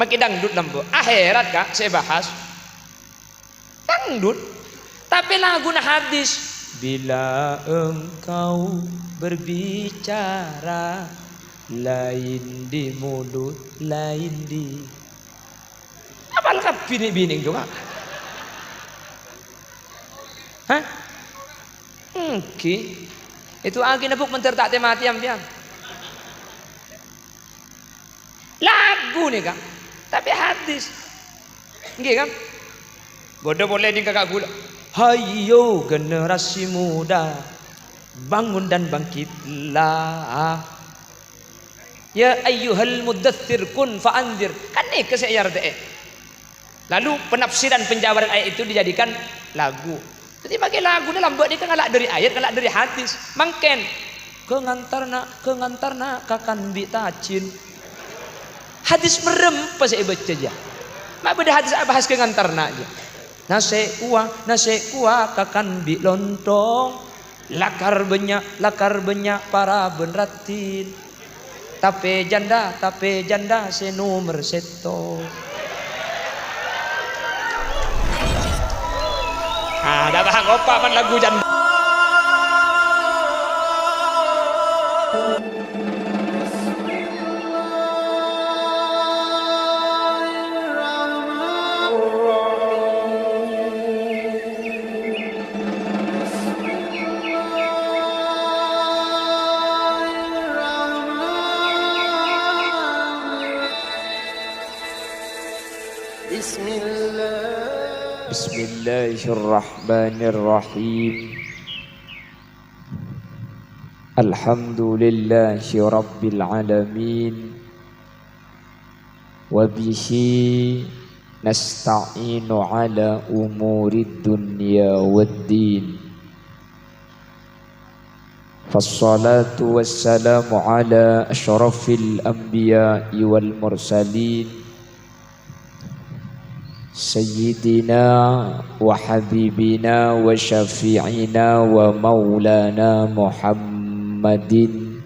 Makin dangdut lampu. Akhirat kak saya bahas. Dangdut. Tapi lagu nah hadis. Bila engkau berbicara, lain di mulut, lain di. Apalagi bini-bini juga. Hah? Oke. Itu agi nabuk mentertak mati ambiang. Lagu nih kak. Tapi hadis. Nggih kan? Bodoh boleh di kakak gula. Hayo generasi muda, bangun dan bangkitlah. Ya ayyuhal muddaththir kun fa'anzir. Kan nih kesayar deh. Lalu penafsiran penjabaran ayat itu dijadikan lagu. Jadi pakai lagu dalam buat dia kan ngalak dari ayat, ngalak dari hadis. Mangken kengantarna kakan bitacin. Hadis merem pas saya baca aja. Mak beda hadis bahas kengantarna aja. Nase kuah kakan bi lontong. Lakar banyak para benratin. Tape janda se nomor seto. Dah bahang opa man lagu janda. Bismillahirrahmanirrahim. Alhamdulillahi rabbil alamin. Wa bihi nasta'inu ala umurid dunya waddin. Fassalatu wassalamu ala asyrafil anbiya'i wal mursalin. Sayyidina wa habibina wa syafi'ina wa maulana Muhammadin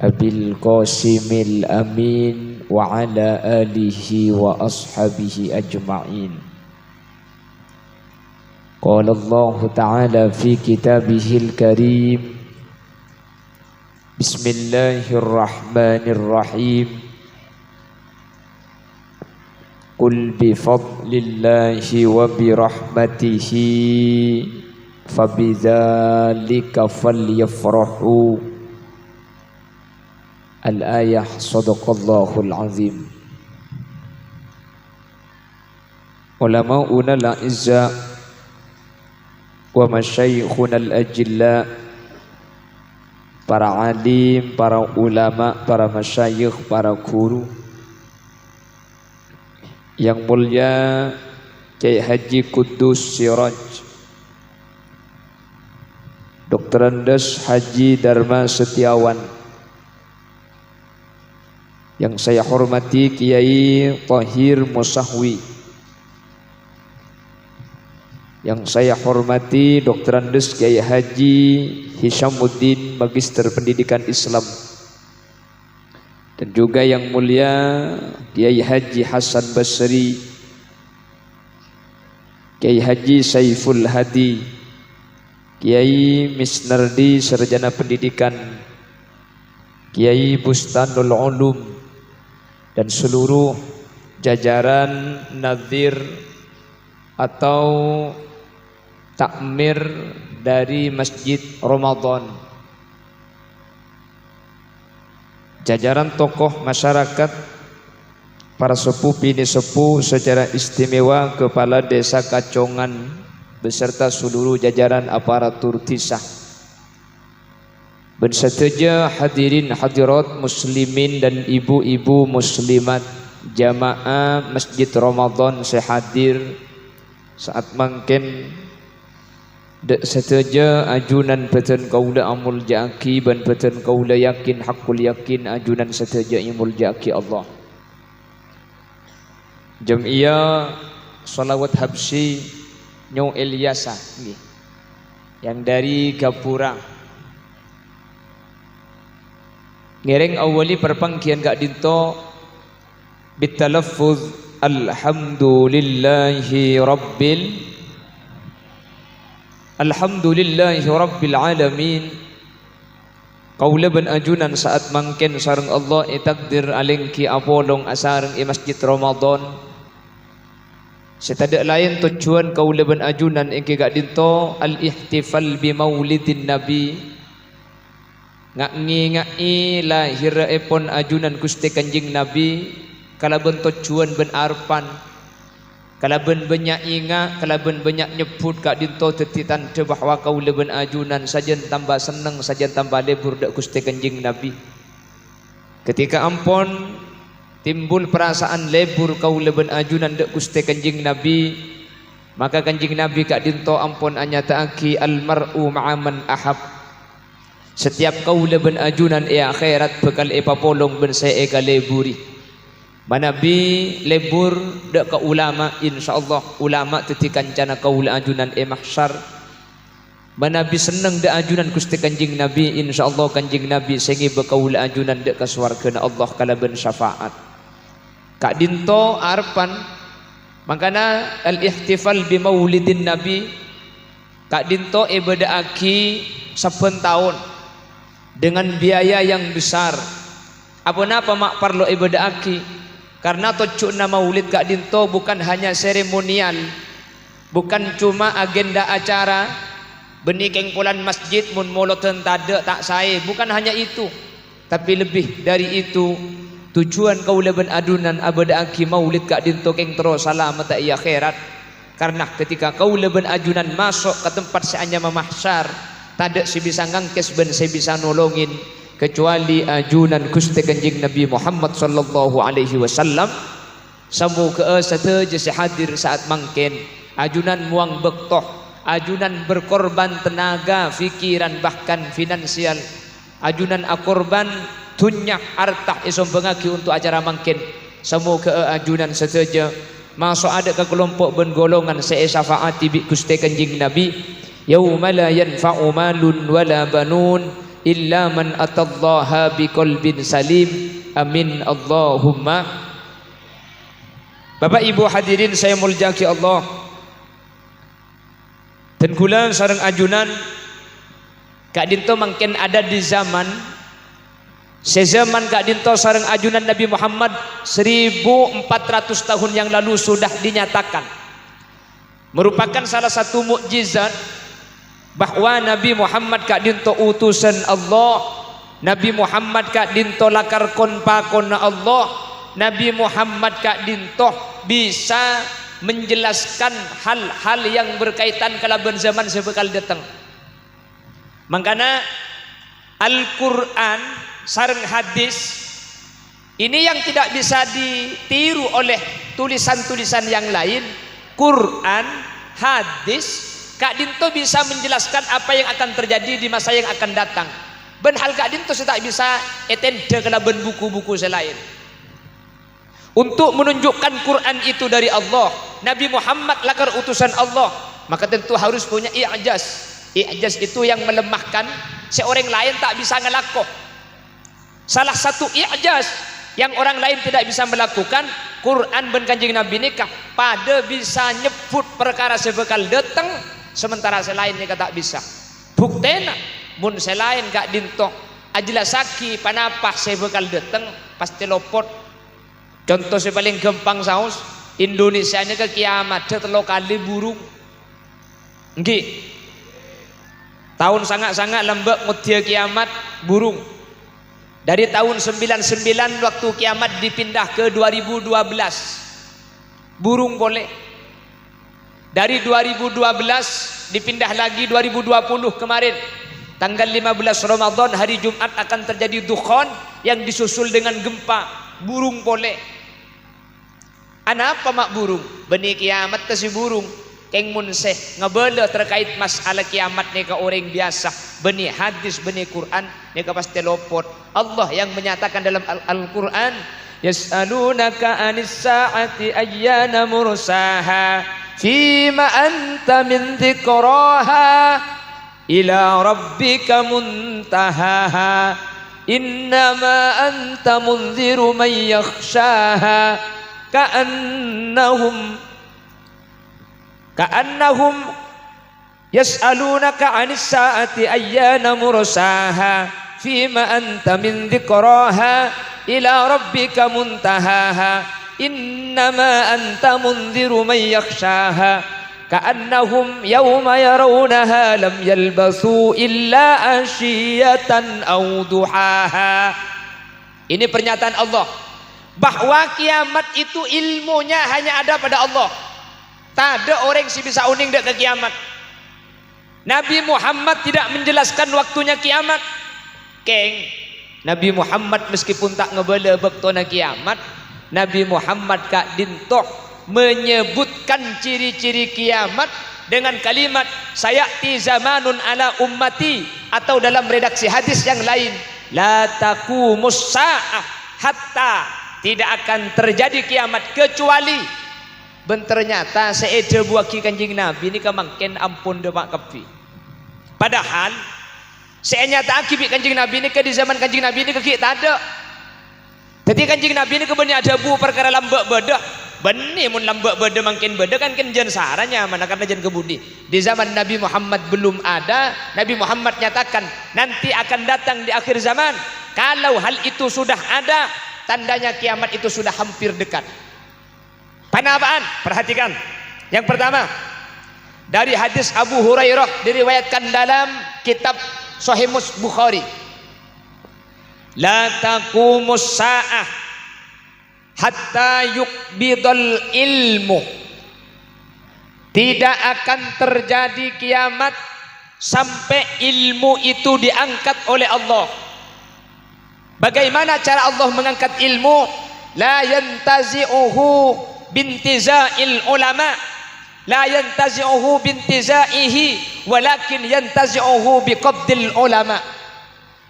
Abil Qasimil Amin wa ala alihi wa ashabihi ajma'in. Qala Allah Ta'ala fi kitabihil karim. Bismillahirrahmanirrahim. Qul bi fadlillahi wa bi rahmatihi fabidzalika falyafrahu. Al-ayah sadaqallahul azim. Ulama'una al-a'izza wa masyayikhuna al-ajilla, para alim, para ulama, para masyayikh, para guru. Yang mulia Kiai Haji Kudus Siraj, Dr. Andes Haji Dharma Setiawan, yang saya hormati Kiai Tahir Musahwi, yang saya hormati Dr. Andes Kiai Haji Hishamuddin Magister Pendidikan Islam, dan juga yang mulia Kiai Haji Hasan Basri, Kiai Haji Saiful Hadi, Kiai Misnardi Sarjana Pendidikan, Kiai Bustanul Ulum, dan seluruh jajaran nadhir atau takmir dari Masjid Ramadan, jajaran tokoh masyarakat, para sepuh bini sepuh, secara istimewa Kepala Desa Kacongan beserta seluruh jajaran aparatur tisah, berseteja hadirin hadirat muslimin dan ibu-ibu muslimat, jamaah Masjid Ramadan sehadir saat mangken dek seteja ajunan peten kaula amul jaki ban peten kaula yakin hakul yakin ajunan seteja imul jaki Allah. Jamiah Salawat Habsyi Nyong Eliasa yang dari Gapura ngereng awali perpangkian gak dinto bitalaffuz alhamdulillahi rabbil alamin. Kaula ben ajunan saat mangken sareng Allah takdir alengki apolong asareng masjid Ramadan. Setada lain tujuan kaula ben ajunan engke gak dinto al ihtifal bi maulidin nabi. Ngai lahir epon ajunan Gusti Kanjeng Nabi kalaben tujuan ben arpan. Kalaben banyak ingat, kalaben banyak nyebut kak dinto tetitan te bahwa kaula ben ajunan sajen tambah seneng, sajen tambah lebur dak Gusti Kanjeng Nabi. Ketika ampun timbul perasaan lebur kaula ben ajunan dak Gusti Kanjeng Nabi, maka Kanjeng Nabi kak dinto ampun anyataaki al mar'u ma'aman ahab. Setiap kaula ben ajunan akhirat bekal papolong ben saya leburi. Manabi lebur dak ka ulama, insyaallah ulama tetikan cana kaula ajunan mahsyar. Manabi seneng dak ajunan Gusti Kanjeng Nabi, insyaallah Kanjeng Nabi sengi bekaula ajunan dak ka swarga Allah kalaben syafaat. Kak dinto arpan makana al ihtifal bi maulidin nabi. Kak dinto ibadaaki saben tahun dengan biaya yang besar. Apa napa mak parlo ibadaaki? Karena tujuan maulid kak dinto bukan hanya seremonial, bukan cuma agenda acara benikeng pulan masjid mun moloten tade tak sae, bukan hanya itu, tapi lebih dari itu. Tujuan kaula ben adunan abadaaki maulid kak dinto keng terus salamat iya akhirat. Karena ketika kaula ben ajunan masuk ke tempat seanya mahsyar, tade si bisa ngangkes ben si bisa nolongin kecuali ajunan Gusti Kanjeng Nabi Muhammad sallallahu alaihi wasallam. Samu ke sateja si hadir saat mangken ajunan muang bektoh, ajunan berkorban tenaga, fikiran bahkan finansial, ajunan akorban tunyak artah isom bengaki untuk acara mangken. Samu ke ajunan sateja masuk ada ke kelompok ben golongan syafaati bi Gusti Kanjeng Nabi. Yauma la yanfa'u malun wala banun illa man atallaha biqalbin salim. Amin Allahumma. Bapak Ibu hadirin saya muljaki Allah. Dan kula sareng ajunan kak dinto mangken ada di zaman sezaman kak dinto sareng ajunan Nabi Muhammad 1400 tahun yang lalu sudah dinyatakan merupakan salah satu mukjizat bahwa Nabi Muhammad kak dinto utusan Allah. Nabi Muhammad kak dinto lakar kon pakon Allah. Nabi Muhammad kak dinto bisa menjelaskan hal-hal yang berkaitan kalaban zaman sebekal datang. Makanya Al-Quran sareng hadis ini yang tidak bisa ditiru oleh tulisan-tulisan yang lain. Quran, hadis, kak dinto bisa menjelaskan apa yang akan terjadi di masa yang akan datang. Ben hal kak dinto tak bisa etende kalaban buku-buku selain. Untuk menunjukkan Quran itu dari Allah, Nabi Muhammad lakar utusan Allah, maka tentu harus punya i'jaz. I'jaz itu yang melemahkan seorang lain tak bisa ngelakuh. Salah satu i'jaz yang orang lain tidak bisa melakukan, Quran ben Kanjeng Nabi nikah pada bisa nyebut perkara sebekal datang, sementara selain nikah tak bisa. Buktena mun selain kak dinto ajelasaki panapah sebekal datang pasti lopot. Contoh yang paling gampang saus Indonesia ini ke kiamat telo kali burung. Nggih. Tahun sangat-sangat lembek mutia kiamat burung. Dari tahun 99 waktu kiamat dipindah ke 2012. Burung boleh. Dari 2012 dipindah lagi 2020 kemarin. Tanggal 15 Ramadan hari Jumat akan terjadi dukhan yang disusul dengan gempa. Burung boleh. Apa mak burung? Beni kiamat si burung. Keng munseh ngebela terkait masalah kiamat ni ke orang biasa. Beni hadis, beni Quran ni ke pasti lopot. Allah yang menyatakan dalam Al-Quran, yas'alunaka anis sa'ati ayyana mursaha fima anta min dzikraha ila rabbika muntahaha innama anta munziru man yakhshaha ka'annahum yas'alunaka 'anis sa'ati ayyana mursaha fima anta min dzikraha ila rabbika muntahaha innama anta munziru man yakhshaha ka'annahum yawma yarawnaha lam yalbasu illa ashiyatan aw duhaha. Ini pernyataan Allah bahwa kiamat itu ilmunya hanya ada pada Allah. Tak ada orang yang bisa uning dek ke kiamat. Nabi Muhammad tidak menjelaskan waktunya kiamat. Keng, Nabi Muhammad meskipun tak ngebala baktona kiamat, Nabi Muhammad kak dintoh menyebutkan ciri-ciri kiamat dengan kalimat sayati zamanun ala ummati, atau dalam redaksi hadis yang lain la taqumus sa'ah hatta, tidak akan terjadi kiamat kecuali benternyata seede buaki kanjing Nabi ini kemangken ampun demak kepi. Padahal senyata akibat kanjing Nabi ini ke di zaman kanjing Nabi ini ke tak ada. Jadi kanjing Nabi ini kebenar ada bu perkara lambak bedah. Benih mun lambak beda makin beda kan jan saranya mana karena jan kebudi. Di zaman Nabi Muhammad belum ada. Nabi Muhammad nyatakan nanti akan datang di akhir zaman. Kalau hal itu sudah ada, tandanya kiamat itu sudah hampir dekat. Penapaan? Perhatikan. Yang pertama, dari hadis Abu Hurairah diriwayatkan dalam kitab Sahih Bukhari. La taqumus sa'ah hatta yukbidul ilmu, tidak akan terjadi kiamat sampai ilmu itu diangkat oleh Allah. Bagaimana cara Allah mengangkat ilmu? La yantazi'uhu bintiza'il ulama, la yantazi'uhu bintizaihi walakin yantazi'uhu biqabdil ulama.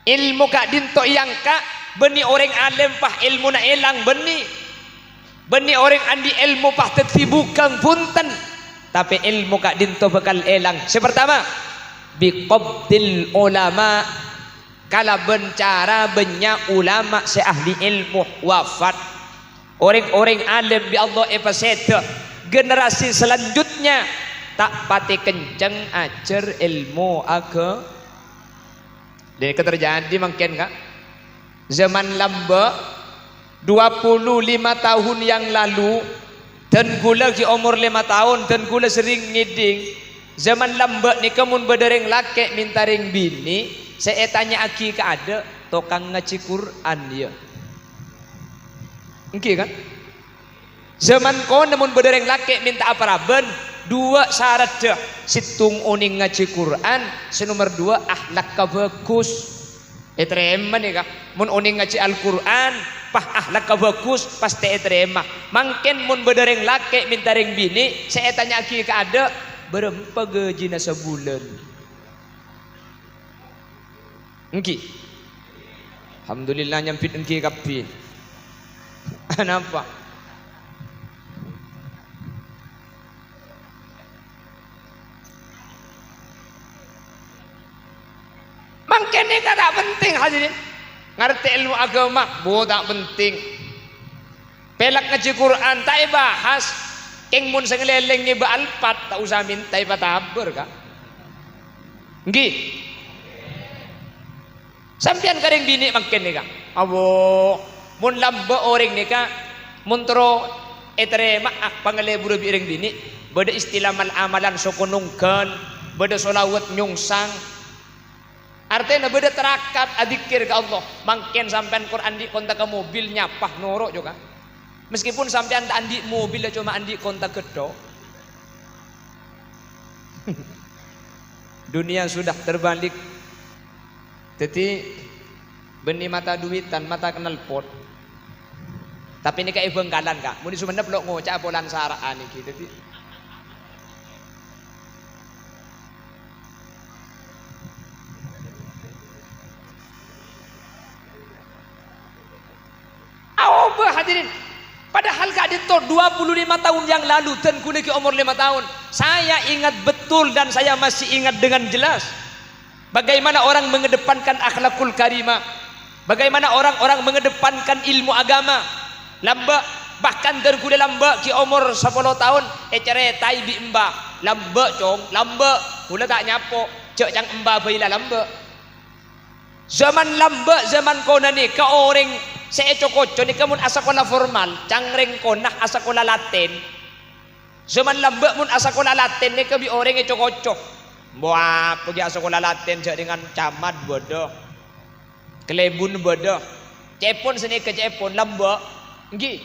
Ilmu kak dinto yang kak beni orang alim pah ilmu na elang beni orang andi ilmu pah tetibukang punten, tapi ilmu kak dinto bakal elang. Sepertama biqabdil ulama, kala bencara banyak ulama seahli ilmu wafat, orang-orang alim bi Allah epaseta, generasi selanjutnya tak pati kenceng ajar ilmu agama. Dan terjadi mungkin kak zaman lamba 25 tahun yang lalu, dan gula ki umur 5 tahun, dan gula sering ngiding zaman lamba ni kamun bedereng laki minta ring bini, saya tanya aki ke ada tokang ngaji Quran ya engki kan zaman kon namun bedereng laki minta apa raben dua syarat dah, situng uning ngaji Quran, senomor 2 akhlak ka bagus. Terima nih kak, mun uning ngaji Al-Quran pah akhlak ka bagus pasti terima. Mungkin mun bedereng laki minta ring bini, saya tanya aki ke ada berapa gaji na sebulan engki, alhamdulillah nyampit engki kapi. Kenapa? Mungkin ini tak penting hadirin, ngerti ilmu agama bu tak penting, pelak ngaji Quran tak bahas, keng mun sengeleleng ni baalpat tak usah minta tabur kak, nggih. Sampian kareng bini mungkin ni kak, abo mun lamba orang ni kak, mun tro eterema pangalebur bireng bini, beda istilah mal amalan sokonungkan, beda solawat nyungsang. Artinya beda terakat adikir ke Allah. Mungkin sampean Quran di kontak ke mobil nyapah norok juga. Meskipun sampean tak andi mobil cuma andi kontak gedok. Dunia sudah terbalik. Jadi benih mata duitan, mata kenal pot. Tapi ini kayak bengkalan kak. Muni Sumenep lo ngocak polan saraan iki. Jadi hadirin, padahal kak dito 25 tahun yang lalu dan kuni ke umur 5 tahun, saya ingat betul dan saya masih ingat dengan jelas bagaimana orang mengedepankan akhlakul karimah. Bagaimana orang-orang mengedepankan ilmu agama. Lamba bahkan tergula lamba ki umur 10 tahun ceretai bi emba. Lamba cong, lamba gula tak nyapo. Cek yang emba baila lamba. Zaman lamba zaman kona ni ka orang seeco-koco ni kamun asakola formal, cangreng konah asakola latin. Zaman lamba mun asakola latin ni ka bi orang eco-koco. Buah pergi asakola latin cek dengan camat bodoh. Kelebun bodoh. Cepon sini ke cepon lamba. Nggih.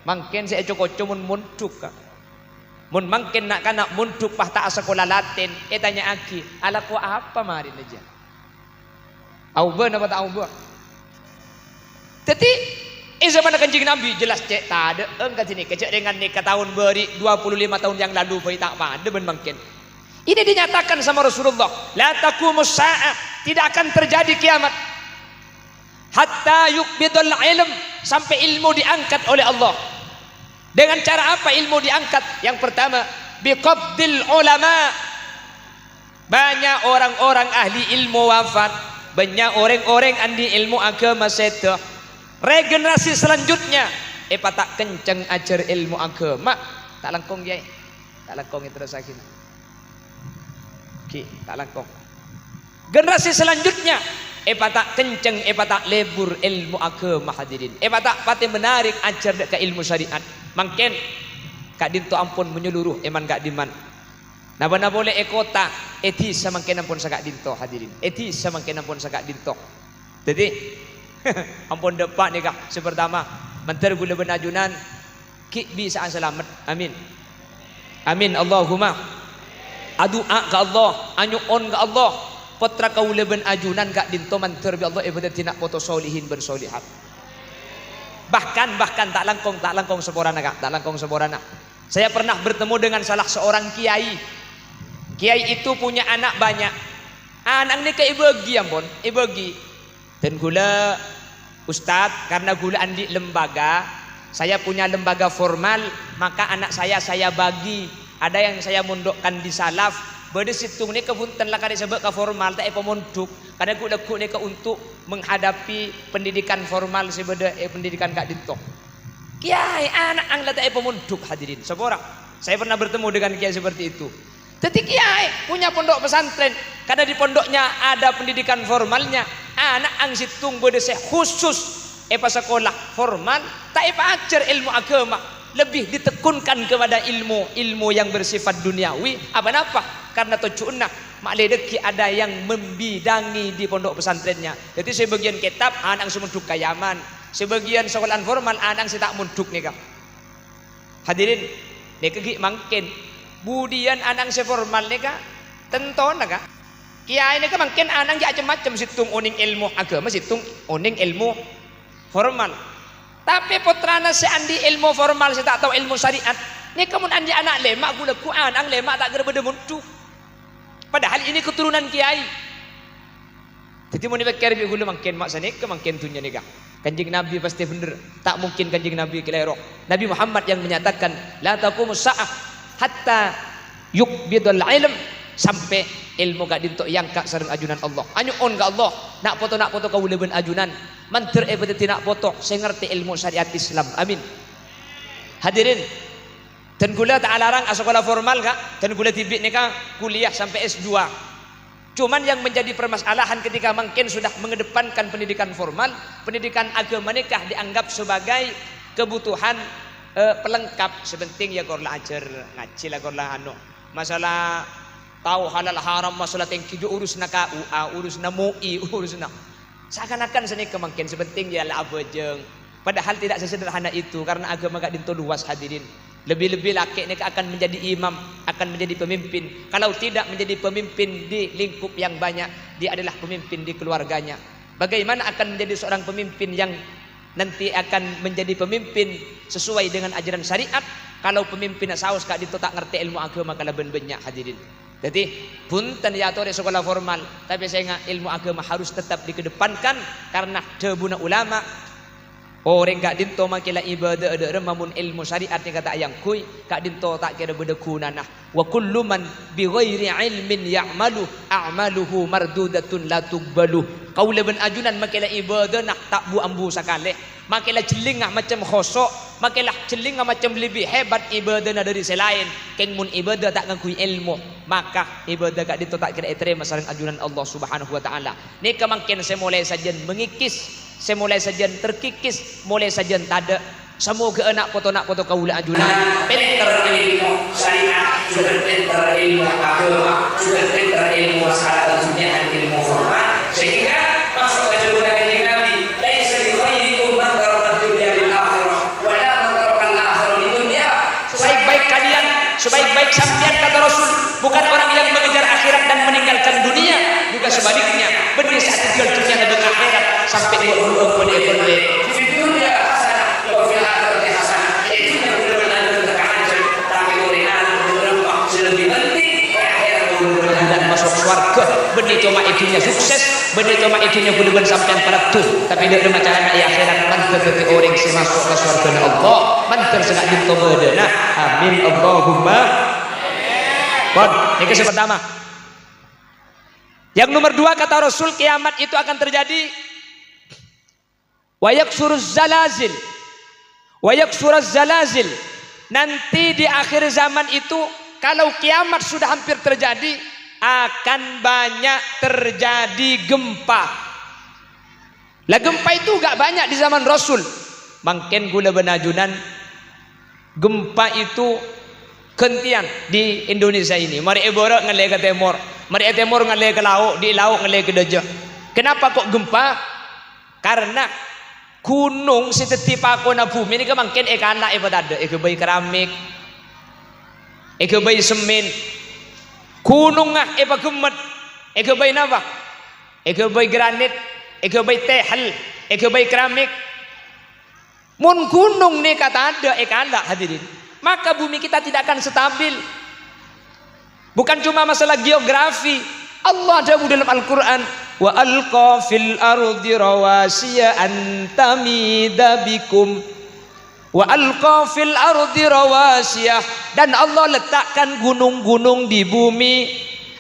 Mangken seeco-koco mun muntuk ka. Mun mangken nak kana muntuk pah tak asakola latin, tanya aki, ala ko apa mari aja. Auba apa tak auba? Tapi zaman Kanjeng Nabi jelas cek tak ada engkau sini kecek dengan nikah tahun beri 25 tahun yang lalu bayi tak pada ben mungkin. Ini dinyatakan sama Rasulullah, la taqumus saa'ah, tidak akan terjadi kiamat hatta yuqbidul ilm, sampai ilmu diangkat oleh Allah. Dengan cara apa ilmu diangkat? Yang pertama, biqabdil ulama. Banyak orang-orang ahli ilmu wafat, banyak orang-orang andi ilmu agama sedah. Regenerasi selanjutnya tak kenceng ajar ilmu agama, tak langkong yai, tak langkong terus akhirnya. Oke, tak langkong. Generasi selanjutnya tak kenceng, tak lebur ilmu agama hadirin. Tak pati menarik ajar ke ilmu syariat. Mungkin kak dinto ampun menyeluruh eman kak diman. Nabana boleh ekota eti samangken ampun sakak dinto hadirin. Eti samangken ampun sakak dinto. Jadi ampun depak ni kak. Sepertama mentar gula benajunan ki bisa selamat. Amin. Amin Allahumma. Adua ke Allah, anyuon ke Allah. Putra kaula ben ajunan kak dinto mentar bi Allah ibadat tina foto solihin ben solihat. Bahkan tak langkong seborana kak, tak langkong seborana. Saya pernah bertemu dengan salah seorang kiai. Kiai itu punya anak banyak. Anak ni ke ibagi ampun, ibagi. Dan gula ustad karena gula andi lembaga, saya punya lembaga formal, maka anak saya bagi. Ada yang saya mundukkan di salaf. Bade situng ni kebunten lah kali sebab ke formal tak apa munduk. Karena gula ni ke untuk menghadapi pendidikan formal sebeda pendidikan kak dinto. Kiai anak angla tak apa munduk hadirin. Seborang. Saya pernah bertemu dengan kiai seperti itu. Tapi kiai punya pondok pesantren, karena di pondoknya ada pendidikan formalnya. Anak ang situng bade khusus sekolah formal tak apa ajar ilmu agama. Lebih ditekunkan kepada ilmu yang bersifat duniawi. Apa? Karena tujuannya makledeki ada yang membidangi di pondok pesantrennya. Jadi sebagian kitab anak semunduk kayaman, sebagian sekolah formal anak saya tak munduk nih kak. Hadirin, nih kegi mangkin budian anak seformal nih kak, tentu nak kak. Kiai nih kak mangkin anak macam-macam situng oning ilmu agama, situng oning ilmu formal. Tapi putrana si andi ilmu formal, saya tak tahu ilmu syariat. Ni kamu andi anak lemak gula kuan, ang lemak tak kira benda muntuk. Padahal ini keturunan kiai. Jadi mau dipikir bi gula makin mak sanik ke makin dunia ni kah. Kanjeng Nabi pasti benar. Tak mungkin kanjeng Nabi kelero. Nabi Muhammad yang menyatakan la taqumus saah hatta yuqbidul ilm, sampai ilmu gak dintok yang kak sareng ajunan Allah. Anyu on ke Allah. Nak foto kau leben ajunan. Manter ebeti nak foto. Saya ngerti ilmu syariat Islam. Amin. Hadirin. Dan gula tak alarang sekolah formal kak. Dan gula tibik ni kak kuliah sampai S2. Cuman yang menjadi permasalahan ketika mungkin sudah mengedepankan pendidikan formal, pendidikan agama nikah dianggap sebagai kebutuhan pelengkap. Sepenting ya korla ajar ngaji lah korla anu. Masalah tahu halal haram, masalah tengki urus na KUA, urus na MUI, urus na. Seakan-akan seni kemungkin sepenting ya lah abajeng. Padahal tidak sesederhana itu karena agama gak dinto luas hadirin. Lebih-lebih laki ini akan menjadi imam, akan menjadi pemimpin. Kalau tidak menjadi pemimpin di lingkup yang banyak, dia adalah pemimpin di keluarganya. Bagaimana akan menjadi seorang pemimpin yang nanti akan menjadi pemimpin sesuai dengan ajaran syariat kalau pemimpin saus kak dinto tak ngerti ilmu agama kalau banyak hadirin. Jadi punten ya atau sekolah formal, tapi saya ingat ilmu agama harus tetap dikedepankan karena debuna ulama. Orang kak dinto makilah ibadah ada remamun ilmu syariat ni kata ayang kui kak dinto tak kira berdekunanah. Wa kullu man bi ghairi ilmin ya'malu a'maluhu mardudatun la tuqbalu. Kau leben ajunan makilah ibadah nak tak bu ambu sakale. Makilah celingah macam khosok, makilah celingah macam lebih hebat ibadah dari selain. Keng mun ibadah tak ngakui ilmu, maka ibadah gak dito tak kira terima sareng ajunan Allah Subhanahu wa taala. Nika mungkin saya mulai saja mengikis, saya mulai saja terkikis, mulai saja tada. Semoga anak foto kaulah ajunan pinter ilmu syariat, juga pinter ilmu agama, juga pinter ilmu masalah dunia dan ilmu formal, sehingga masuk ke surga kanjeng Nabi. Laisa bi khairikum man taraka dunya bil akhirah wa la man taraka al akhirah lid dunya. Sebaik-baik kalian, sebaik-baik sampean kata Rasul, bukan orang yang mengejar akhirat dan meninggalkan dunia, juga sebaliknya. Benar saat tinggal dunia dan akhirat sampai buat ekor di dunia hasanah wa fil akhirati hasanah. Itu yang benar-benar terkancam, tapi original benar-benar lebih penting akhirat dan masuk surga. Benih cuma itunya sukses, benih cuma itunya benar-benar sampai pada tuh. Tapi dia ada macam di akhirat mantel ke orang si masuk ke surga Allah, mantel sangat ditobadana. Amin Allahumma. Bon, ini yang pertama. Yang nomor dua kata Rasul, kiamat itu akan terjadi. Wayaksuruz zalazil, wayaksuruz zalazil. Nanti di akhir zaman itu, kalau kiamat sudah hampir terjadi, akan banyak terjadi gempa. Lah gempa itu gak banyak di zaman Rasul. Mungkin gula benajunan gempa itu kentian di Indonesia ini. Mari ebora ngalih ke timur, mari timur ngalih ke laut, di laut ngalih ke dajah. Kenapa kok gempa? Karena gunung setetipa kona bumi ini kemungkin ekana pada ekebay keramik, ekebay semen, gunung ngah eba gemet, ekebay napa? Ekebay granit, ekebay tehel, ekebay keramik. Mun gunung nih kata ada ekana hadirin, maka bumi kita tidak akan stabil. Bukan cuma masalah geografi. Allah jawab dalam Al-Quran, wa alqa fil ardi rawasiya an tamida bikum, wa alqa fil ardi rawasiya, dan Allah letakkan gunung-gunung di bumi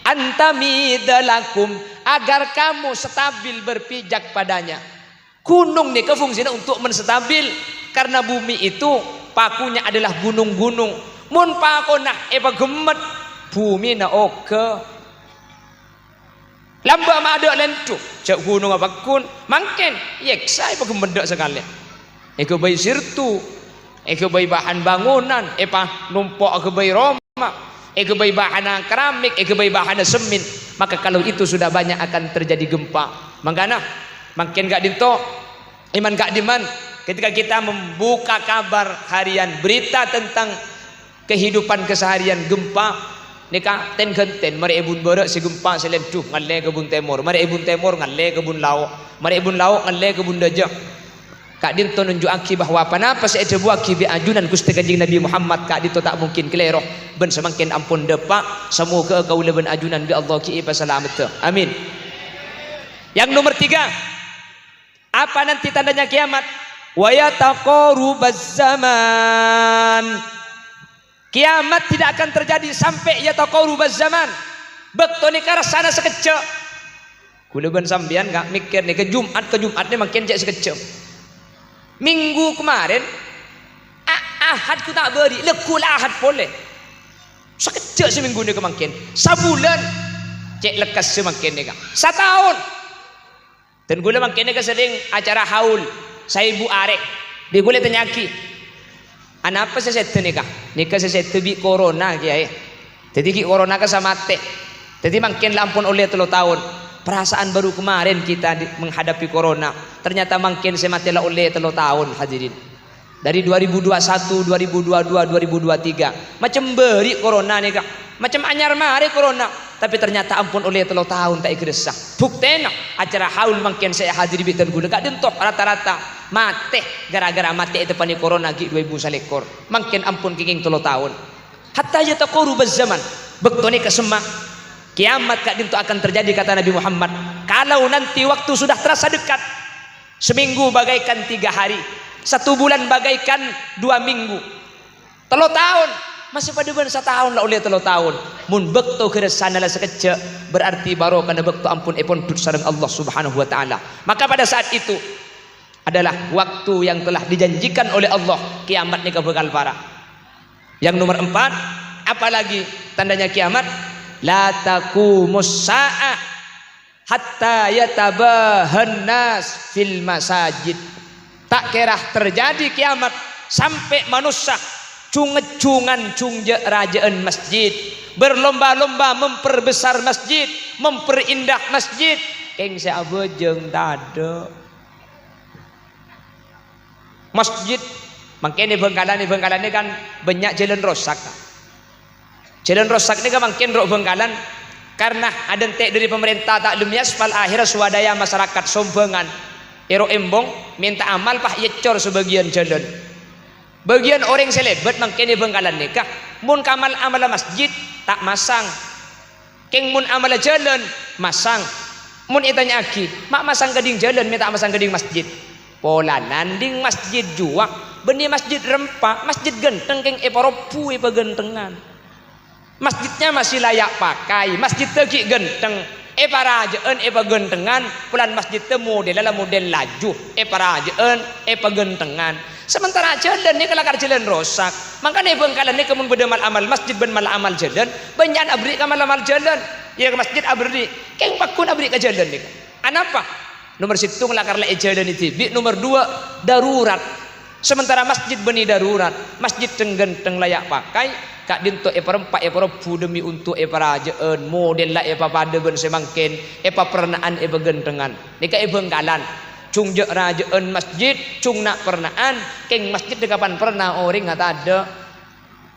an tamida lakum, agar kamu stabil berpijak padanya. Gunung nih kefungsinya untuk menstabil, karena bumi itu pakunya adalah gunung-gunung. Mun pakona eba gemet bumi na oke. Lamba ma ada lentu, cak gunung apa kun, mungkin yeksa eba gemedak sekali. Eko bayi sirtu, eko bayi bahan bangunan, numpuk eko bayi Roma, eko bayi bahan keramik, eko bayi bahan semen. Maka kalau itu sudah banyak akan terjadi gempa. Makanya makin gak dinto, iman gak diman. Ketika kita membuka kabar harian berita tentang kehidupan keseharian gempa, nika ten genten mari ebun berak si gempa selentuh ngalle kebun timur, mari ebun timur ngalle kebun lauk, mari ebun lauk ngalle kebun dajah. Kak dinto nunjuaki bahwa panapa saya buaki bi ajunan Gusti Kanjeng Nabi Muhammad, kak dinto tak mungkin keleroh ben semakin ampun depak semoga kau leben ajunan bi Allah ki ipa selamat. Amin. Yang nomor 3, apa nanti tandanya kiamat? Wa yataqarubaz zaman. Kiamat tidak akan terjadi sampai yataqarubaz zaman. Bekto ni kara sana sekecek. Kuleban sambian gak mikir nih ke Jumat ni makin cek sekecek. Minggu kemarin Ahad ku tak beri, lekul Ahad boleh. Sekecek seminggu ni kemakin. Sebulan cek lekas semakin ni kak. Setahun. Dan gula makin ni sering acara haul. Saya ibu arek. Dia gula tanyaki. Anak apa saya setu nikah? Nikah saya setu bi corona kiai. Jadi ki corona ke sama teh. Jadi makin lampun oleh 3 tahun. Perasaan baru kemarin kita menghadapi corona. Ternyata makin saya mati lah oleh 3 tahun hadirin. Dari 2021, 2022, 2023. Macam beri corona nikah. Macam anyar mari corona. Tapi ternyata ampun oleh 3 tahun tak ikresah. Bukti nak acara haul makin saya hadiri bitan guna gak dentok rata-rata mati gara-gara mati itu pani corona gi 2000 salekor. Makin ampun kenging 3 tahun. Hatta yataqarubaz zaman. Bektone kesemak kiamat kak dentok akan terjadi kata Nabi Muhammad. Kalau nanti waktu sudah terasa dekat, seminggu bagaikan 3 hari, 1 bulan bagaikan 2 minggu, 3 tahun masih pada ban setahun lah oleh 3 tahun. Mun bekto keresana lah sekejap berarti baru kana bekto ampun epon dut sareng Allah Subhanahu wa taala. Maka pada saat itu adalah waktu yang telah dijanjikan oleh Allah, kiamat ni bakal parah. Yang nomor 4, apalagi tandanya kiamat? La taqumus saah hatta yatabahan nas fil masajid. Tak kira terjadi kiamat sampai manusia cungecungan cungje rajaan masjid, berlomba-lomba memperbesar masjid, memperindah masjid. Keng seabejeng dada masjid. Makin Bengkalan ni kan banyak jalan rosak. Jalan rosak ni kan makin rok Bengkalan karena ada entek dari pemerintah tak lumia aspal akhir swadaya masyarakat sombengan ero embong minta amal pah yecor sebagian jalan. Bagian orang selebet makin Bengkalan ni kah mun kamal amal masjid tak masang. Keng mun amal jalan masang. Mun itanya aki mak masang geding jalan minta masang geding masjid. Pola nanding masjid juak benih masjid rempah masjid genteng keng eparopu epa gentengan. Masjidnya masih layak pakai, masjid tegi genteng, rajaan gentengan, pulan masjid te model lah model laju, rajaan gentengan. Sementara jalan ni kelakar jalan rosak, makanya Bengkalan ni kemun bedemal amal masjid ben mal amal jalan, banyak abri kamal amal jalan, ya ke masjid abri, keng pakun abri ke jalan ni. Anapa? Nomor 1 kelakar lah jalan itu. Nomor 2 darurat. Sementara masjid benih darurat, masjid genteng layak pakai. Kak dinto eparempak eparepu demi untuk eparajaan model lah epa pada ben semangkin epa pernaan epa gentengan nika Bengkalan cung je rajaan masjid cung nak pernaan keng masjid dekapan pernah orang ngata ada.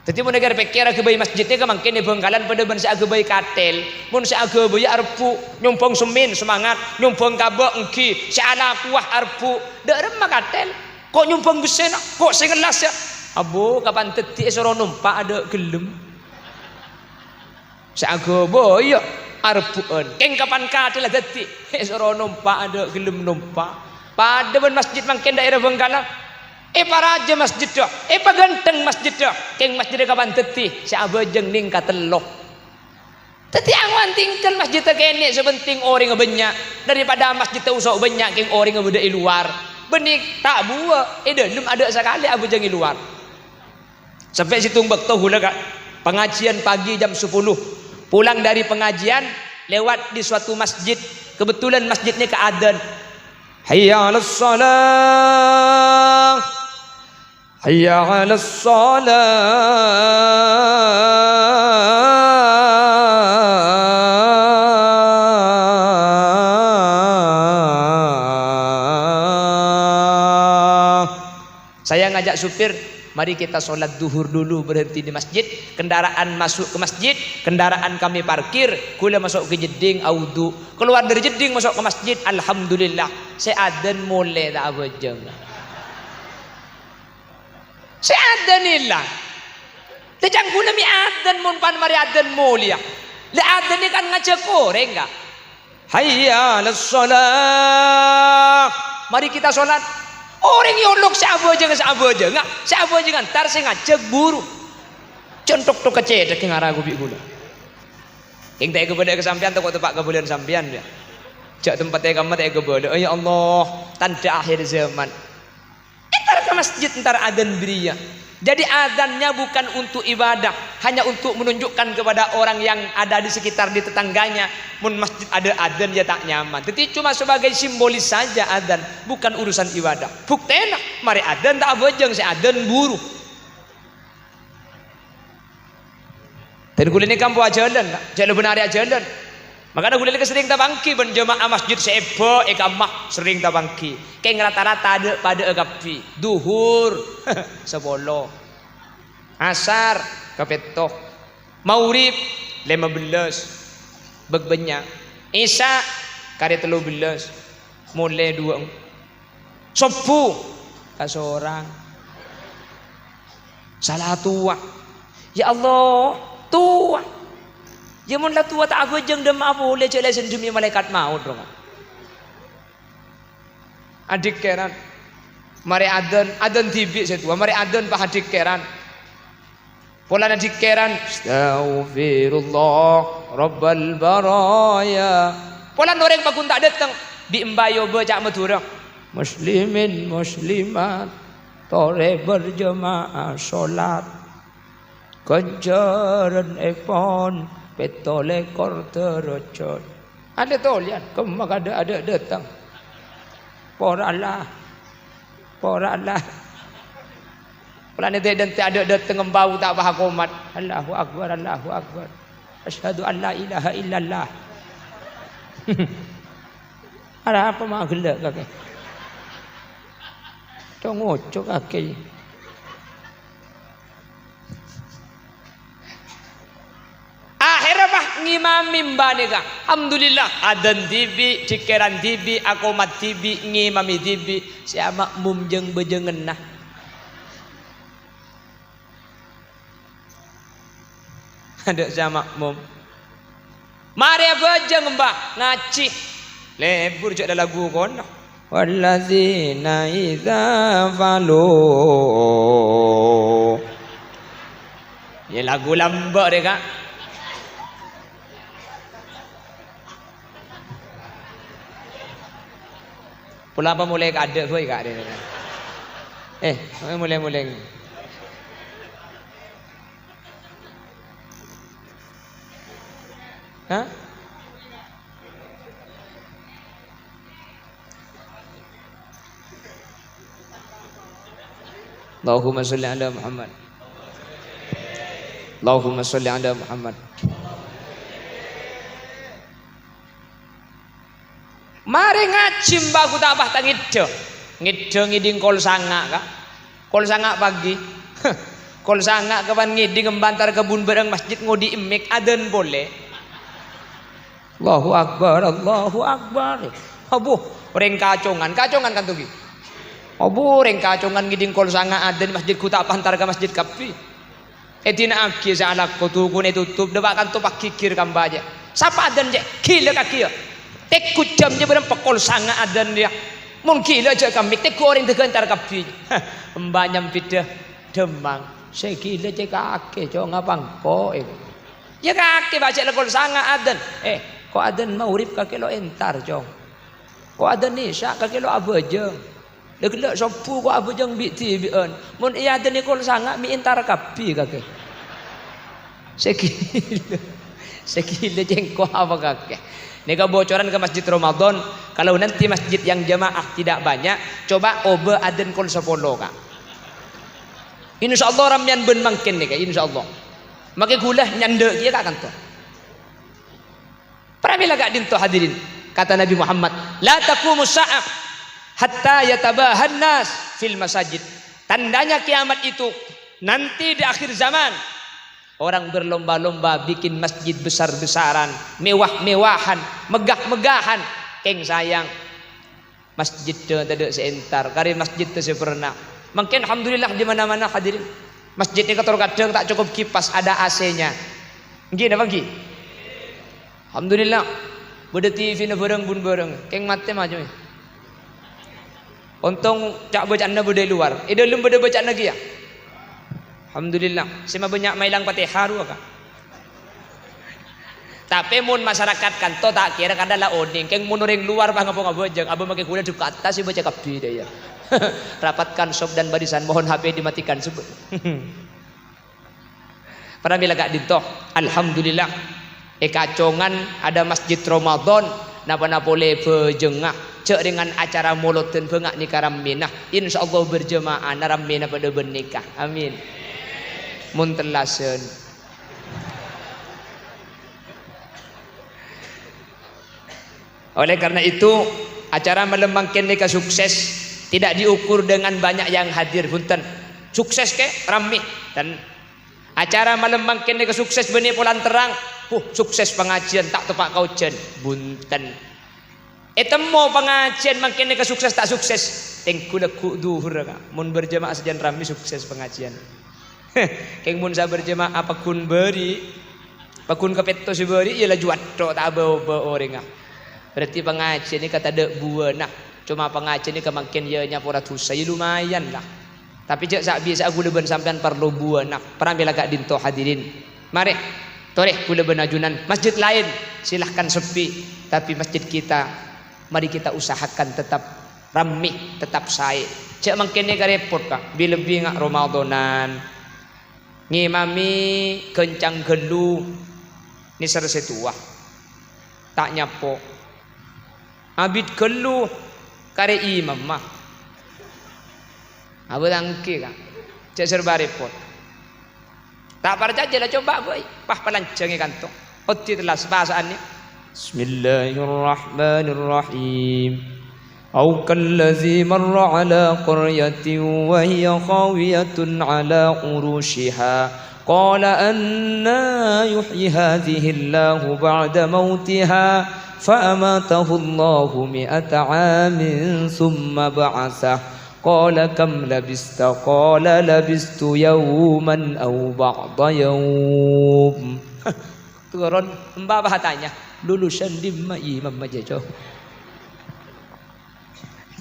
Jadi mun negara pikir agebai masjid ni kamangkin Bengkalan pada ben agebai katel mun agebai arpu nyumpong semin semangat nyumpong kabak engki ala kuah arpu dak remah katel kok nyumpong besen kok sengelas ya. Abu kapan tetik soro numpak ada gelem. Seagobo ya arpuan. Keng kapan katelah tetik soro numpak ada gelem numpak. Pada ben masjid mangken daerah Bengkalan. Paraja masjid dah. Ganteng masjid dah. Keng masjid kapan tetik seabejeng ning kateloh. Tetik angwan tinggal masjid kene sebenting orang banyak daripada masjid usah banyak keng orang beda di luar. Benik tak buah. Dalam ada sekali abu jangi luar. Sampai situng bekto hula kak pengajian pagi jam 10 pulang dari pengajian lewat di suatu masjid kebetulan masjidnya ke adzan hayya 'alas shalah hayya 'alas shalah. Saya ngajak supir, mari kita sholat duhur dulu, berhenti di masjid, kendaraan masuk ke masjid, kendaraan kami parkir, kula masuk ke jeding audu, keluar dari jeding masuk ke masjid, alhamdulillah saya adzan mulai tak abejeng. Saya adzan ilah. Tejang guna mi adzan mun pan mari adzan mulia. Le adzan ni kan ngajak koreng enggak? Hayya 'alas shalah. Mari kita sholat. Orang yolok siapa aja enggak siapa aja ntar saya ngajak buru contok tok kecedek yang arah gubi gula yang tak kepada kesampian tak tempat kebulan sampian dia jak tempatnya kamu tak kepada ya Allah tanda akhir zaman ntar ke masjid ntar adzan beria. Jadi adzannya bukan untuk ibadah, hanya untuk menunjukkan kepada orang yang ada di sekitar di tetangganya, mun masjid ada adzan dia tak nyaman. Jadi cuma sebagai simbolis saja adzan, bukan urusan ibadah. Buktena, mari adzan tak abejeng, saya adzan buru. Dan kuliah ini kamu jalan, jalan benar ya jalan. Makanya kuliah ini sering tabangki, berjemaah masjid sebo, ekamah sering tabangki. Kayak rata-rata ada pada agapi, duhur, sepuluh, asar, kapetoh, maurib, 15, begbanyak, isya, kari 13, mulai 2, subuh, kasorang, salah tua, ya Allah, tua. Ya mun lah tua tak abejeng dem apa boleh celai sendiri malaikat maut dong. Adik keran. Mari adzan tibi setua, mari adzan pak adik keran. Pola na dikeran astaghfirullah rabbal baraya. Pola noreng bakun tak datang di embayo baca maturang muslimin muslimat tore berjemaah salat kanjaran epon petole korterocot. Ada tolian kemak ada datang. Poralah Pelan itu dan ada datang bau tak apa komat. Allahu akbar asyhadu an la ilaha illallah. Ada apa mak gelak kakek? Ngocok kakek. Akhirnya bah ngimami mbane ka. Alhamdulillah adan tibi, cikeran tibi, akomat tibi, ngimami tibi, sia makmum jeung bejengen nah. Ada sama makmum. Mari bejeng mbah ngaji. Lebur cek lagu kono. Wallazina idza falu. Ini lagu lambak deh kak. Pula apa mulai ada boy kak dia. Mulai. Hah? Allahumma sholli ala Muhammad. Allahumma sholli ala Muhammad. Mari ngaji mbak tak apa tak ngiding kol sanga kak. Kol sanga pagi. Kol sanga kapan ngiding ngembantar kebun bareng masjid ngodi imik adan boleh. Allahu akbar. Abu reng kacongan kan tuh. Abu reng kacongan ngiding kol sanga adan masjid ku tak pantar ke masjid kapi. Etina aki salak ko tukun tutup debakan tu pak kikir kambaja. Sapa adan je gila kaki ya. Tek jam je berem pekol sanga adan dia. Mun gila je kami tek goreng degantar kapi. Mbak nyampidah Demang. Saya gila je kaki jo ngapang ko itu. Ya kaki baca lekol sanga adan. Ko adan maurib kaki lo entar jong. Ko adan nisya kaki lo abajeng. Degelak sopu ko abajeng biti bian. Mun iya adan nikol sanga mi entar kapi kaki. Sekila jengko apa kaki. Ini kebocoran ke masjid Ramadan. Kalau nanti masjid yang jamaah tidak banyak, coba obe adan kol 10 kak. Insyaallah ramyan ben mangkin nih kak. Insyaallah. Makai gula nyandek dia kak kantor. Pramila gak dinto hadirin. Kata Nabi Muhammad, la taqumu sa'ah hatta yatabahan nas fil masajid. Tandanya kiamat itu nanti di akhir zaman orang berlomba-lomba bikin masjid besar-besaran, mewah-mewahan, megah-megahan. Keng sayang masjid tidak seentar, kari masjid itu sempurna. Mungkin alhamdulillah di mana-mana hadirin. Masjid ini kadang tak cukup kipas, ada AC-nya. Gini bang, alhamdulillah. Beda TV na bareng. Keng mate maju. Untung cak bacaan na beda luar. Dalam beda bacaan lagi ya. Alhamdulillah. Sema banyak mailang Fatihah ka. Tapi mun masyarakat kanto tak kira kadala oding. Keng mun orang luar bang apa ngabojeng. Aba make kula di atas si baca kapi dia. Rapatkan sob dan barisan, mohon HP dimatikan sebut. Para bila gak dinto, alhamdulillah. Kacongan ada masjid Ramadan, napa boleh berjengah. Cek dengan acara mulut dan bengak nikah raminah. Insyaallah berjemaah naramina pada bernikah. Amin. Muntelasen. Oleh karena itu, acara melembangkan nikah sukses tidak diukur dengan banyak yang hadir. Punten sukses ke rame dan acara melembangkan nikah sukses benih pulang terang. Sukses pengajian tak tepak kaujen. Bunten. Temo pengajian makin nikah sukses tak sukses. Tengku leku duhur ka. Mun berjemaah sejan rame sukses pengajian. Keng mun sa berjemaah apa kun beri. Pakun kapetto si beri ialah juat tak bawa orang. Berarti pengajian ini kata dek buah nah. Cuma pengajian ini kemakin ya nyapura tusai lumayan lah. Tapi cek sak biasa gula ben sampean perlu buana. Perambil agak dinto hadirin. Mari toreh gula ben ajunan. Masjid lain silahkan sepi, tapi masjid kita mari kita usahakan tetap ramai, tetap sae. Cek mangkene ka repot kak. Lebih ngak Ramadanan. Ngimami kencang gelu ni selesai tua. Tak nyapo. Abid gelu kare imam mah. Abu tangki kak. Cek serba repot. Tak percaya lah coba boy. Pah pelancangi kantor. Otti telah sebahasaannya. Bismillahirrahmanirrahim. Au kallazi marra ala qaryatin wa hiya khawiyatun ala urushiha. Qala anna yuhyi hadhihi Allahu ba'da mautiha. Fa'amatahu Allahu mi'ata 'amin thumma ba'athah. Qala kam labista? Qala labistu yawman aw ba'da yawm. Turun mbak tanya lulusan di imam majejo.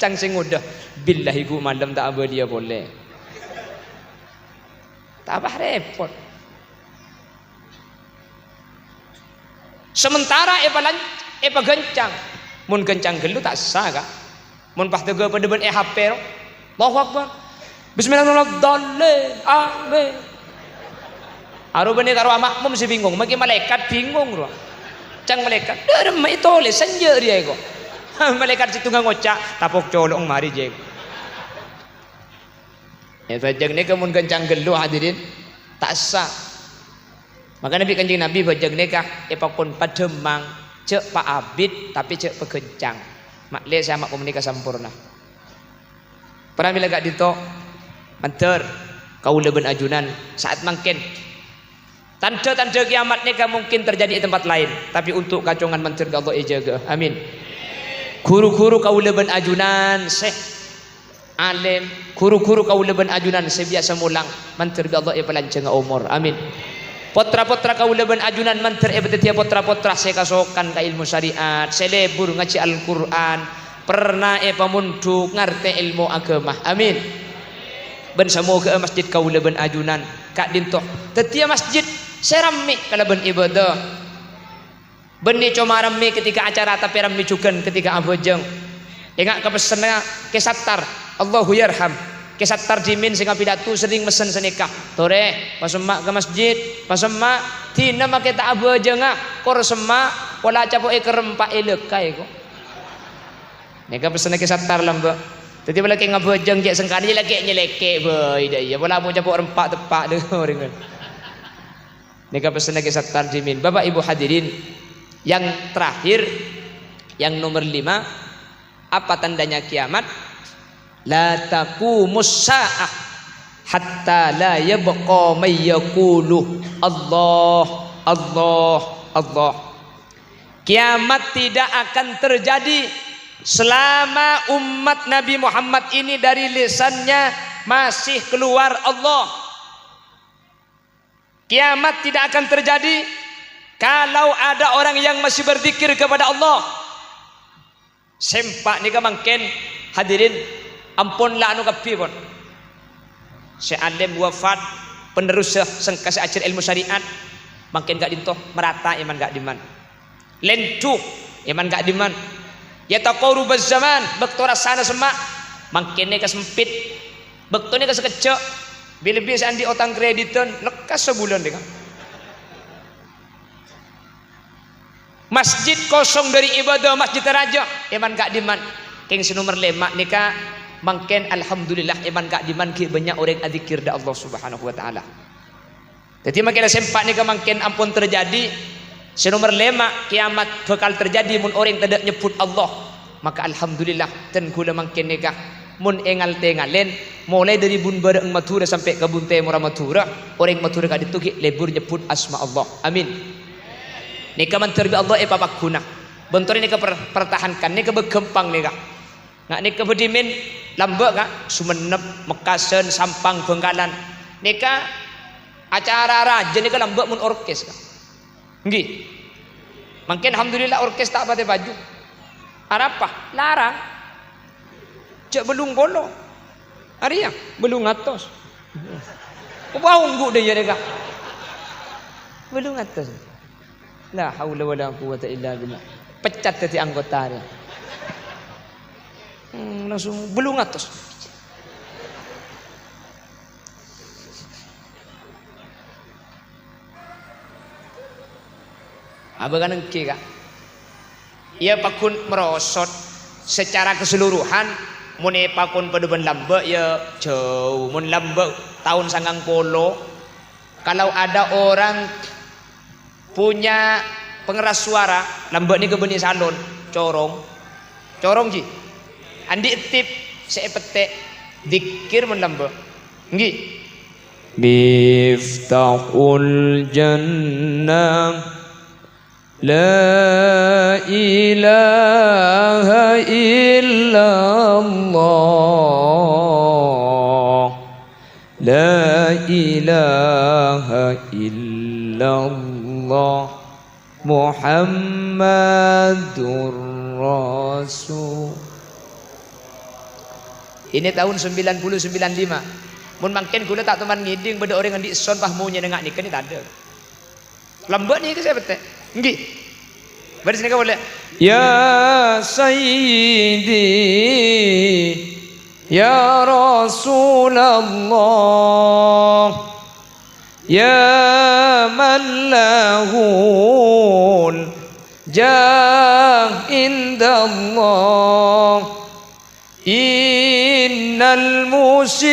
Cang sing udah billahi ku malam tak apa dia boleh. Tak apa repot. Sementara epa gencang. Mun gencang gelu tak sah kak. Mun pas tega pada ben HP ro. Allahu Akbar. Bismillahirrahmanirrahim. Amin. Aru bene karo makmum si bingung, maki malaikat bingung ro. Cang malaikat, derem itu le senja dia kok. Malaikat situ ngocak, tapok colong mari je. Ya bajang ni kemun kencang gelu hadirin, tak sah. Maka Nabi Kanjeng Nabi bajang ni kah, epakon pademang, cek pak abid tapi cek pekencang. Mak le sama komunikasi sempurna. Pernah gak dito, manter, kau leben ajunan saat mungkin. Tanda-tanda kiamat ni mungkin terjadi di tempat lain, tapi untuk kacongan manter Allah jaga. Amin. Guru-guru kau leben ajunan, syekh alim, guru-guru kau leben ajunan sebiasa mulang manter Allah pelanceng umur. Amin. Potra-potra kau leben ajunan manter betetia potra-potra saya kasokan ka ilmu syariat, selebur ngaji Al-Qur'an, pernah pamunduk ngerti ilmu agama. Amin. Ben semoga masjid kau leben ajunan kak dintoh tetia masjid serami kalau ben ibadah benih cuma rame ketika acara tapi rame juga ketika abojeng ingat kepesennya kesattar Allahu yarham kesattar jimin sehingga pidato sering mesen senikah tore pas emak ke masjid pas emak tina make tak abojeng kor semak wala capo kerempak elekai kok nika pesennya kesattar lamba tadi bala ke ngabojeng je sengkana je lagi nyeleke boy dah ya wala mau capo rempak tepak dengar dengan nika pesennya kesattar jimin. Bapak Ibu hadirin yang terakhir yang nomor 5 apa tandanya kiamat? La taqumus sa'ah hatta la yabqa may yaqulu Allah Allah Allah. Kiamat tidak akan terjadi selama umat Nabi Muhammad ini dari lisannya masih keluar Allah. Kiamat tidak akan terjadi kalau ada orang yang masih berzikir kepada Allah. Sempak ni mungkin hadirin ampunlah anu kapi pun. Si alim wafat penerus sengkasa ajar ilmu syariat makin gak dintoh merata iman gak diman. Lentu iman gak diman. Ya taqarubaz zaman bektora sana semak makin ni kesempit bekto ni kesekecok bila biasa andi otang kreditan lekas sebulan deh. Masjid kosong dari ibadah masjid raja iman gak diman king nomor 5 nika mungkin alhamdulillah iman gak diman ki banyak orang adzikir da Allah Subhanahu wa taala. Jadi makin sempat nika mungkin ampun terjadi nomor 5 kiamat bakal terjadi mun orang tidak nyebut Allah maka alhamdulillah ten kula mungkin nika mun engal tengalen mulai dari bun bareng Madura sampai ke bun Timur Madura orang Madura gak dituki lebur nyebut asma Allah. Amin. Nika manter bi Allah papak guna. Bentor ini pertahankan nika begempang nika. Nggak nika bedimin lambek kak Sumenep, Mekasen, Sampang, Bengkalan. Nika acara raja nika lambek mun orkes kak. Nggih. Mungkin alhamdulillah orkes tak pakai baju. Arapa? Larang. Cek belum bolo. Hari yang belum ngatos. Bau ngguk dia dekat. Belum ngatos. La haula wala quwata illa billah. Pecat tadi anggota dia. Langsung belum ngatos. Abagan engke kak. Ia pakun merosot secara keseluruhan. Mune pakun pada ben lambe ya jauh. Mun lambe tahun 90. Kalau ada orang punya pengeras suara, lambe ni ke benih salon, corong ji. Andi tip saya petek dikir mun lambe. Nggih. Miftahul jannah La ilaha illallah La ilaha illallah Muhammadur Rasul. Ini tahun 90-95. Mun makin kula tak teman ngiding pada orang yang diison pahmunya nengak nikah ni tak ada. Lambat ni ke saya betul. Nggih. Bari sini kau boleh. Ya Sayyidi Ya Rasulullah Ya man lahul jah indallah Innal musiina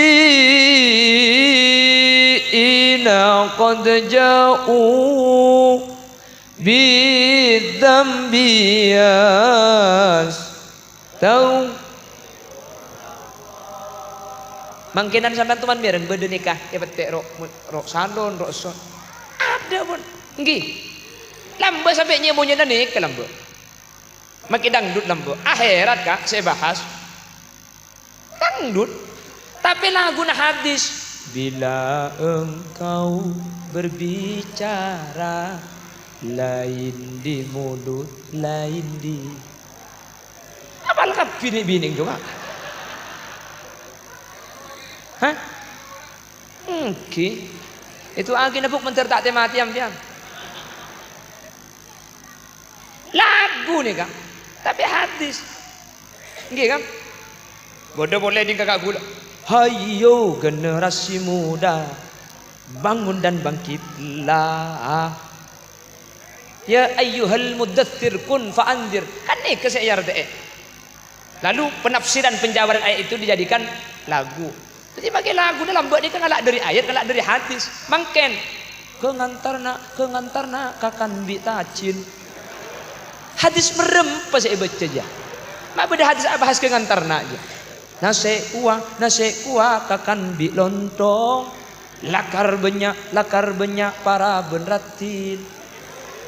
qad ja'u bidzambi tahu mangkinan sampean tuman mireng bede nikah ya petek rok salon rok son ada pun nggih lambe sampai nyemunya nikah lambe makin dangdut lambe akhirat kak saya bahas dangdut tapi lagu nah hadis bila engkau berbicara lain di mulut lain di apal ka bini-bini juga hah okay. Itu angin nebuk mentertak temati am-tiam lagu nih kak tapi hadis nggih kan bodoh boleh di kakak gula hayo generasi muda bangun dan bangkitlah Ya ayyuhal muddathir kun fa'andir. Kan nih kesayar deh. Lalu penafsiran penjabaran ayat itu dijadikan lagu. Jadi pakai lagu dalam buat ini kan ngalak dari ayat, ngalak dari hadis. Mangken kengantarna kakan bitacin. Hadis merem pas saya baca aja. Mak beda hadis bahas kengantarna aja. Nase kuah kakan bi lontong. Lakar banyak para benratin.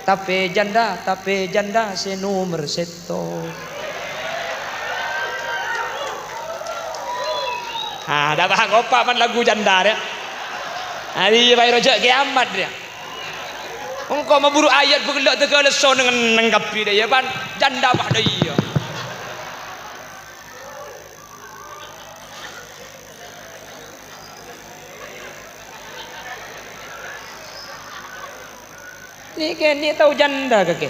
Tape janda se nomor seto. Dah bahang opak man lagu janda dia. Hari bayi rojak kiamat dia. Engkau memburu ayat bergelak tegak leson dengan nengkapi dia pan janda bah dia. Ni tahu janda ke?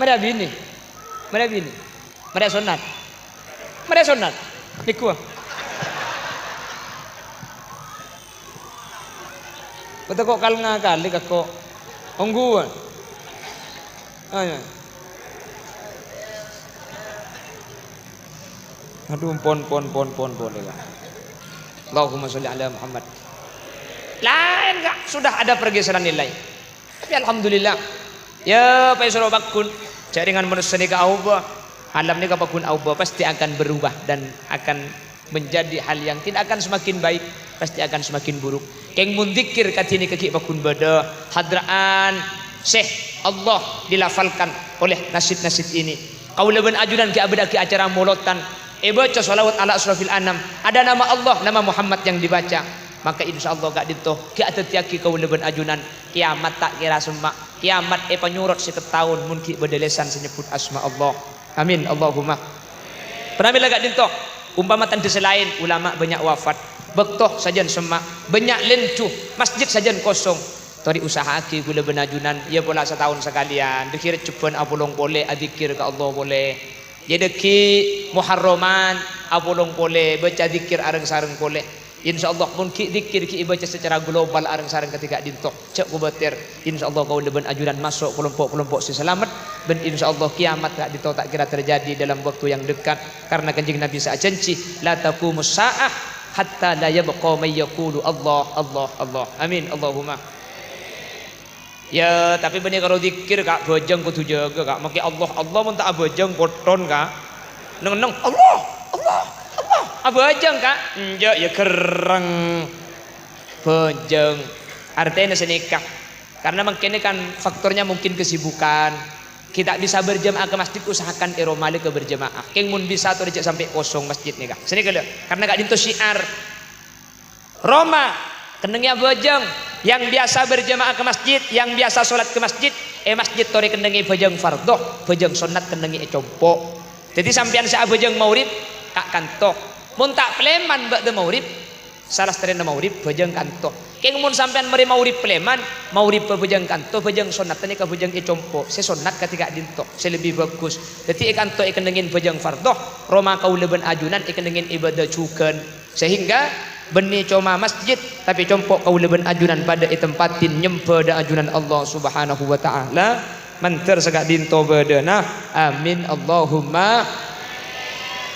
Mana bini? Mana sunat? Niku. Betul kok kal ngakali kok ongguan. Ayo. Aduh pon ya. Allahumma sholli ala Muhammad. Lain enggak sudah ada pergeseran nilai. Tapi alhamdulillah. Ya Pak Suro Bakun jaringan manusia ni ke Allah. Alam ni ke Bakun Allah pasti akan berubah dan akan menjadi hal yang tidak akan semakin baik, pasti akan semakin buruk. Keng mun zikir katini kaki Bakun bada hadraan Syekh Allah dilafalkan oleh nasid-nasid ini. Kaula ben ajudan ki abada ki acara molotan. Baca salawat ala asrafil anam. Ada nama Allah, nama Muhammad yang dibaca. Maka insyaallah gak ditoh ki atetiaki kau leben ajunan kiamat tak kira semak kiamat penyurut seketahun mungkin berdelesan senyebut asma Allah amin Allahumma pernah bila gak ditoh Umpama tanda selain ulama banyak wafat, bektoh sajan semak, banyak lencuh, masjid sajan kosong. Tori usaha ki gula benajunan, ya pola setahun sekalian. Dikir cepen apolong boleh, adikir ke Allah boleh. Ya deki Muharraman apolong boleh, baca dikir areng sareng boleh. InsyaAllah pun dikir ki baca secara global areng sareng ketika dintok cek kubatir. InsyaAllah kau leben ajuran masuk kelompok-kelompok si selamat. Dan InsyaAllah kiamat tak dito tak kira terjadi dalam waktu yang dekat. Karena kanjeng Nabi saat janji la taqumus sa'ah hatta la yabqa may yaqulu Allah Allah Allah. Amin Allahumma. Ya tapi benih kalau dikir kak bojeng kudu jaga kak. Maki Allah Allah mun tak bojeng koton kak. Neng Allah Allah Allah abojeng kak. Ya kereng bojeng. Artinya senikah. Karena mungkin kan faktornya mungkin kesibukan. Kita bisa berjamaah ke masjid, usahakan eromali ke berjamaah. Keng mun bisa tuh dicek sampai kosong masjid nih kak. Sini kalau karena gak dinto syiar. Roma kendengnya bojeng. Yang biasa berjamaah ke masjid, yang biasa sholat ke masjid, masjid tori kendengi bojeng fardoh, bojeng sunat kendengi compok. Jadi sampean sa bojeng maurib kak kantok. Mun tak pleman mbak de maurib, salah terena maurib bojeng kantok. Keng mun sampean meri maurib pleman, maurib bojeng kantok, bojeng sunat tani ka bojeng compok. Se sunat ketika dintok, se lebih bagus. Jadi kantok kendengin bojeng fardoh, Roma kau leben ajunan kendengin ibadah cuken. Sehingga benih coma masjid tapi compok kau leben ajunan pada tempatin nyempe da ajunan Allah Subhanahu wa taala manter segak dinto bedana amin Allahumma.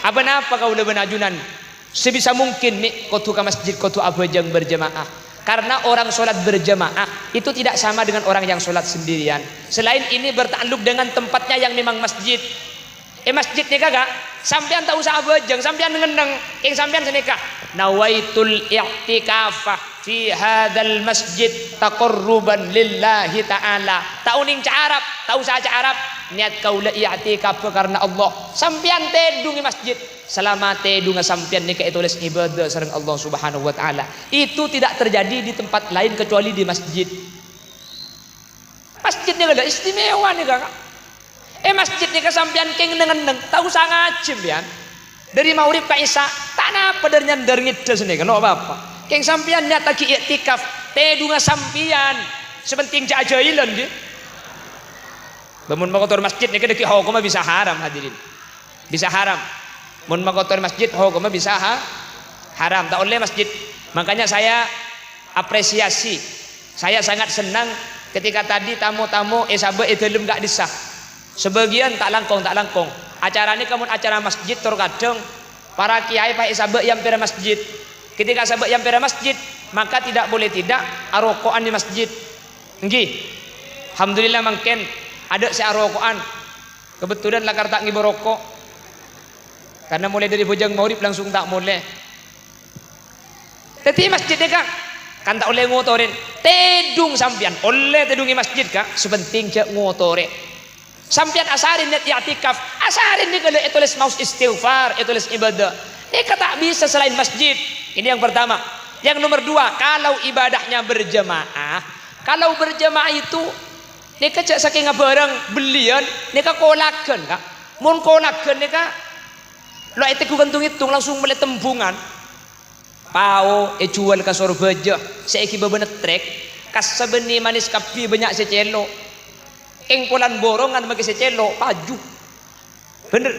Apa napa kau leben ajunan sebisa mungkin nih kotu ke masjid kotu abajang berjamaah. Karena orang sholat berjamaah itu tidak sama dengan orang yang sholat sendirian. Selain ini bertakluk dengan tempatnya yang memang masjid. Masjid nih kagak sampean tak usah abajang, sampean ngendeng yang sampean senikah nawaitul i'tikafah fi hadzal masjid taqarruban lillahi ta'ala. Tak uning Arab, tak usah Arab, niat kau la i'tikaf karena Allah. Sampean tedungi masjid selama tedunga sampean nika tulis ibadah sareng Allah Subhanahu wa taala. Itu tidak terjadi di tempat lain kecuali di masjid. Masjidnya ada istimewa nih kakak. Masjid nih kesampian keng neng tahu sangat cimpian dari maurib ke isya tak napa dari nyandar ngides nih kan apa keng sampian nyata ki iktikaf tedunga sampian sepenting jajailan dia bangun makotor masjid nih kedeki hukum bisa haram hadirin bisa haram mun makotor masjid hukum bisa haram tak oleh masjid. Makanya saya apresiasi, saya sangat senang ketika tadi tamu-tamu sahabat itu belum gak disah. Sebagian tak langkong acara ini kamu acara masjid terkadang para kiai pak sahabat yang pera masjid. Ketika sahabat yang pera masjid maka tidak boleh tidak arokoan di masjid. Nggih, alhamdulillah mungkin ada si arokoan. Kebetulan lakar tak ngiborokok karena mulai dari bojang maurib langsung tak boleh. Tapi masjid kan tak oleh ngotorin. Tedung sampian oleh tedungi masjid kak sepenting jak ngotore. Sampian asarin net i'tikaf, asarin nih kalau tulis maus istighfar, tulis ibadah. Ini tak bisa selain masjid. Ini yang pertama. Yang nomor dua, kalau ibadahnya berjamaah, kalau berjamaah itu, ini kecak saking barang belian, ini kolagen kak. Mun kolagen ini kak, lo itu gantung hitung langsung mulai tembungan. Pau, jual ke Surabaya, seiki bebenet trek, kas sebeni manis kapi banyak secelo. Eng polan borongan bagi secelo paju bener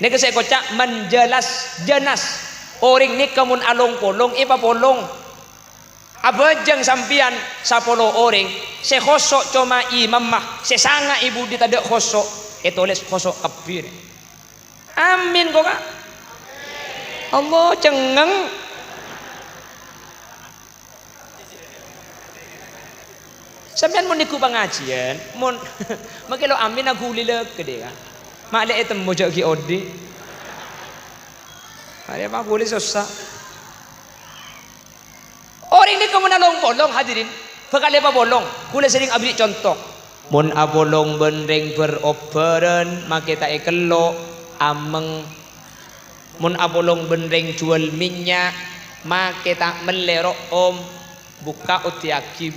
nek saya kocak menjelas janas orang ni kamun along polong ipa polong abajang sampian sapolo orang se khosok cuma imam mah se sanga ibu di tada khosok les khosok kapir amin kok kak Allah cengeng. Sampeyan mun niku pengajian, mun makelo amin aku lileg gede kan. Mak lek temu jak ki odi. Are apa boleh susah. Orang ini kamu nalong bolong hadirin. Bakal apa bolong? Kula sering abdi contoh. Mun abolong benreng beroperan make tak kelo ameng. Mun abolong benreng jual minyak make tak melerok om. Buka utiaki.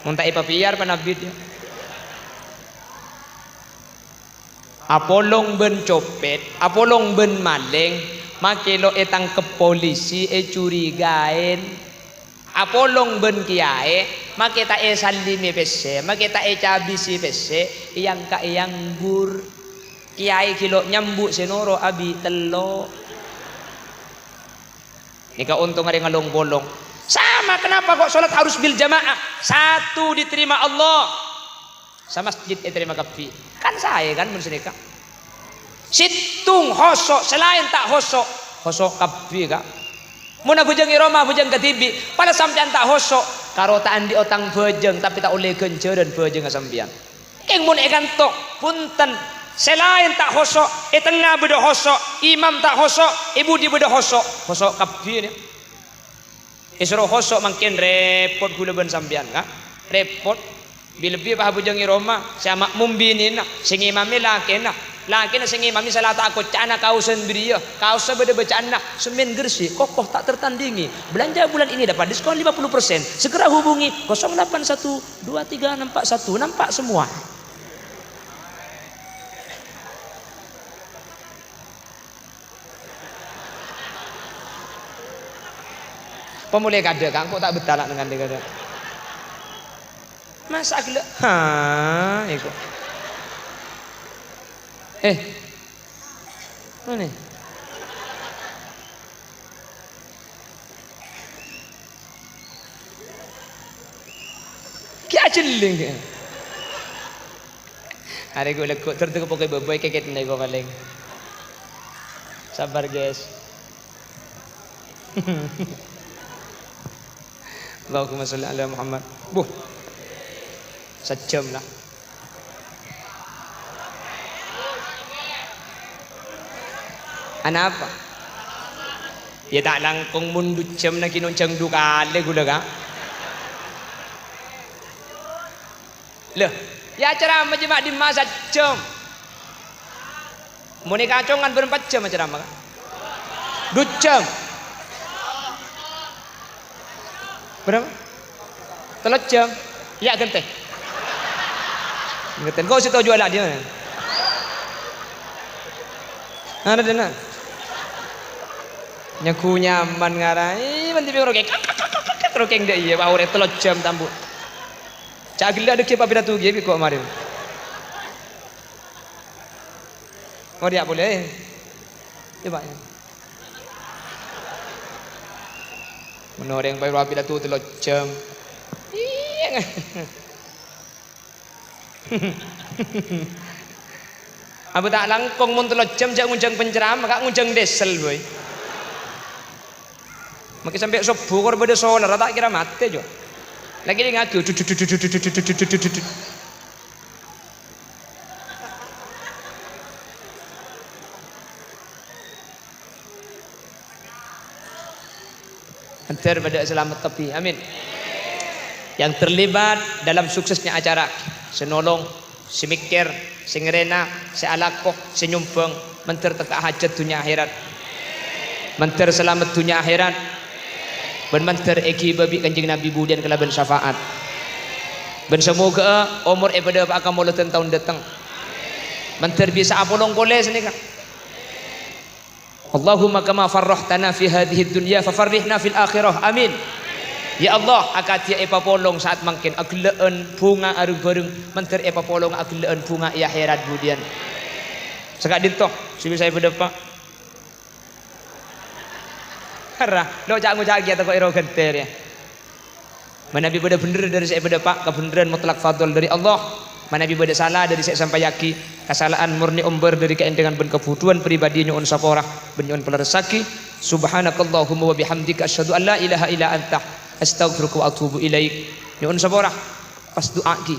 Muntai papiar panabid ya. apolong ben copet, apolong ben maling, makelo etang ke polisi curigain. Apolong ben kiai, makita salimi pesse, makita cabisi pesse, iyang ka iyang gur. Kiai kilo nyambuk senoro abi telo. Nika untung ada ngalong bolong. Sama kenapa kok sholat harus bil jamaah? Satu diterima Allah, sama masjid diterima kafi. Kan saya kan mensenika. Situng hosok selain tak hosok kafi kak. Muna bujeng iroma bujeng ketibi, pada sampean tak hosok. Karo tak andi otang bujeng tapi tak oleh gencer dan bujeng sampean. Ing mun ikan tok punten. Selain tak hosok, tengah beda hosok, imam tak hosok, ibu di beda hosok kafi ni. Isro hosok makin repot gula ben sampean kak. Repot. Bila-bila bah bujeng iroma, saya makmum bini nak, sing imam laki nak. Laki na sing imam salah tak aku cana kausan beriya, kausan beda bacaan nak, semen gersi, kokoh tak tertandingi. Belanja bulan ini dapat diskon 50%. Segera hubungi 081 23 41 nampak semua. Pemulai kada kang kok tak betalak dengan dia kada. Masa gila. Iko. Mana? Kya celing ke? Hari gue lekuk terus pakai boboy keket nih gue paling. Sabar guys. Allahumma sholli ala Muhammad. Sejam lah. Anak apa? Ya tak langkung mundu jam na kinuncang dukale gula ka. Loh, ya acara majma di masa jam. Muni kacongan berempat jam acara maka. 2 jam. Berapa? 3 jam. Ya genteng. Genteng. Kau situ jual lah dia. Ada dana. Nyaku nyaman ngarai mandi biar rokeng dia iya bau 3 jam tambu. Cak gila ada kipa bida tu gibi kok marim. Oh dia boleh. Coba ya. Menoreng bayu bida tu 3 jam. Iya. Abu tak langkong mun 3 jam jak ngunjang penceramah kak ngunjang desel boy. Maki sampai subuh kor beda solar tak kira mati jo. Lagi dia ngaku. Antar pada selamat tepi. Amin. Yang terlibat dalam suksesnya acara senolong, semikir, sengerena, sealakoh, senyumpeng, menter teka hajat dunia akhirat. Menter selamat dunia akhirat. Ben menter eki babi kanjeng Nabi budian kelaban syafaat. Ben semoga umur pada akan mulatan tahun datang. Menter bisa apolong koles ni kan. Allahumma kama farrahtana fi hadhihi dunya fafarrihna fil akhirah. Amin. Ya Allah, akatia epapolong saat mangkin agleun bunga arung bareng menter epapolong agleun bunga ya akhirat budian. Sekak dintoh, sibi saya berdepak. Karena lo jangan ngucap kita kok iro genter ya. Mana bi beda bener dari saya berdepak kebenaran mutlak fadl dari Allah. Mana bi beda salah dari saya sampai yaki kesalahan murni umber dari keendengan ben kebutuhan pribadi nyuun saporah ben nyuun pelerasaki. Subhanakallahumma wa bihamdika asyhadu an la ilaha illa anta astaghfiruka wa atubu ilaik. Nyuun saporah pas doa ki.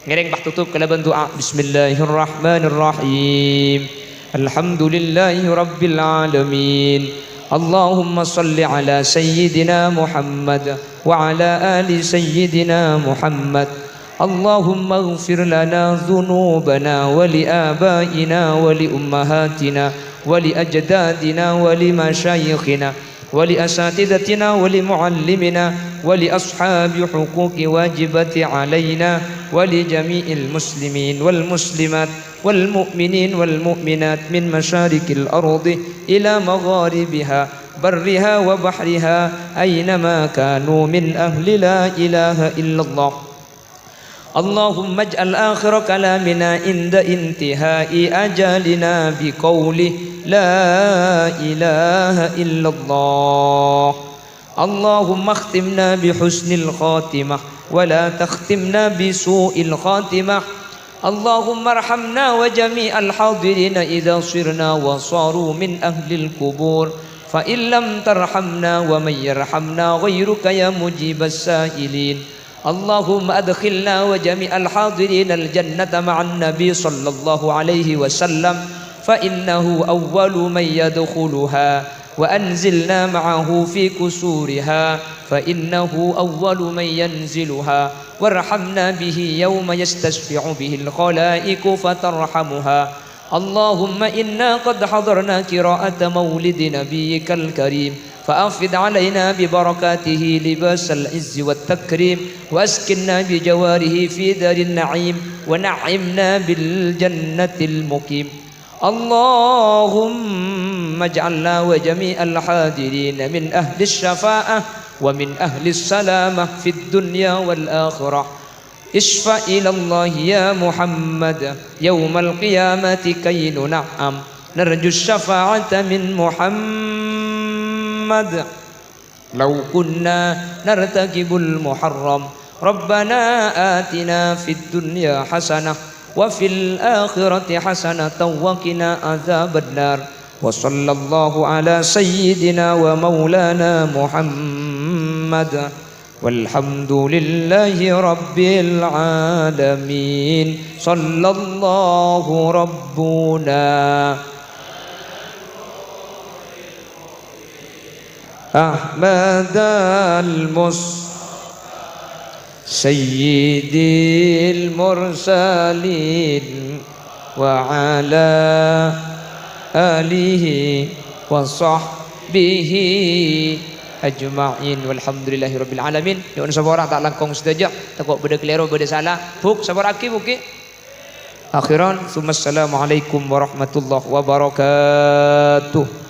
Ngereng bah tutup kelaban doa. Bismillahirrahmanirrahim. Alhamdulillahi rabbil alamin. Allahumma salli ala sayyidina Muhammad wa ala ali sayyidina Muhammad. Allahumma ighfir lana dhunubana wa li abaina wa li ummahatina wa li ajdadina wa li masyayikhina wa li asatidatina wa li muallimina wa li ashabi huquqi wajibati alaina wa li jami'il muslimin wal muslimat والمؤمنين والمؤمنات من مشارق الأرض إلى مغاربها برها وبحرها أينما كانوا من أهل لا إله إلا الله. اللهم اجعل آخر كلامنا عند انتهاء أجالنا بقوله لا إله إلا الله. اللهم اختمنا بحسن الخاتمة ولا تختمنا بسوء الخاتمة. اللهم ارحمنا وجميع الحاضرين إذا صرنا وصاروا من أهل القبور، فإن لم ترحمنا ومن يرحمنا غيرك يا مجيب السائلين. اللهم أدخلنا وجميع الحاضرين الجنة مع النبي صلى الله عليه وسلم فإنه أول من يدخلها، وأنزلنا معه في كسورها فإنه أول من ينزلها، وارحمنا به يوم يستشفع به الخلائق فترحمها. اللهم إنا قد حضرنا قراءة مولد نبيك الكريم فأفض علينا ببركاته لباس العز والتكريم، وأسكننا بجواره في دار النعيم، ونعمنا بالجنة المقيم. اللهم اجعلنا وجميع الحاضرين من أهل الشفاعة ومن أهل السلامة في الدنيا والآخرة. اشفع إلى الله يا محمد يوم القيامة كي ننعم، نرجو الشفاعة من محمد لو كنا نرتكب المحرم. ربنا آتنا في الدنيا حسنة وفي الآخرة حسنة وقنا عذاب النار. وصلى الله على سيدنا ومولانا محمد والحمد لله رب العالمين. صلى الله ربنا أحمد سيد المرسلين وعلى آله وصحبه ajma'in walhamdulillahi rabbil alamin. Nyuwun sapora tak langkung sedaya tekok beda keliru beda salah buk saporake mugi akhiran. Assalamualaikum warahmatullahi wabarakatuh.